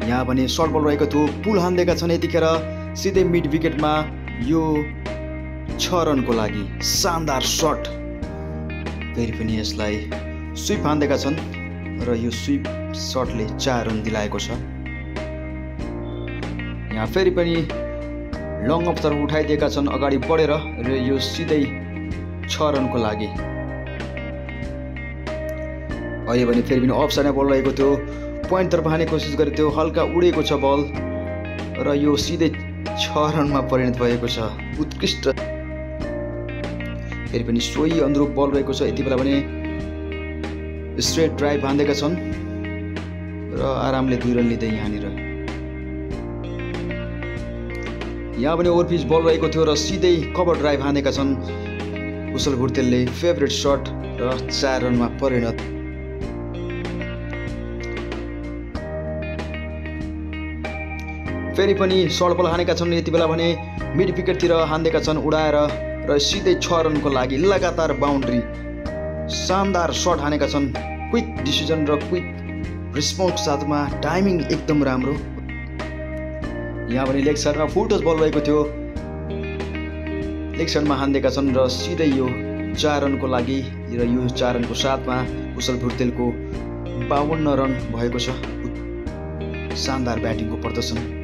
यहाँ भने सर्ट बल रहेको थियो, पुल हान्दिएका छन् यतिखेर सिधै मिड विकेटमा। यो 6 रनको लागि शानदार सर्ट। फेरि पनि यसलाई स्विप हान्दिएका छन् र यो स्विप सर्टले 4 रन दिलाएको छ। यहाँ फेरि पनि लङ अफ तर्फ उठाइदिएका छन् अगाडि बढेर र यो सिधै 6 रनको लागि। अहिले भने फेरि पनि अफ साइडमा बल रहेको थियो, पोइन्ट तर्फ हाने कोसिस गरेको थियो, हल्का उडेको छ बल र यो सिधै 6 रनमा परिणत भएको छ। उत्कृष्ट। फेरि पनि सोही अनुरूप बल रहेको छ। यति बेला भने स्ट्रेट ड्राइभ हान्दिएका छन् र आरामले 2 रन लिँदै यहाँनिर। यहाँ पनि ओभरपिच बल रहेको थियो र सिधै कभर ड्राइभ हानेका छन् कुशल भुर्तेलले। फेभरेट शट र 4 रनमा परिणत। फेरि पनि सर्ट बल हानेका छन् यति बेला भने मिड विकेटतिर हान्दिएका छन् उडाएर र सिधै 6 रनको लागि लगातार बाउन्ड्री। शानदार सर्ट हानेका छन्। क्विक डिसिजन र क्विक रिस्पोन्स साथमा टाइमिङ एकदम राम्रो। यहाँ पनि लेग साइडमा फुल टच बल रहेको थियो, लेग साइडमा हान्दिएका छन् र सिधै यो 4 रनको लागि र यो 4 रनको साथमा कुशल भुर्तेलको 52 रन भएको छ। शानदार ब्याटिङको प्रदर्शन।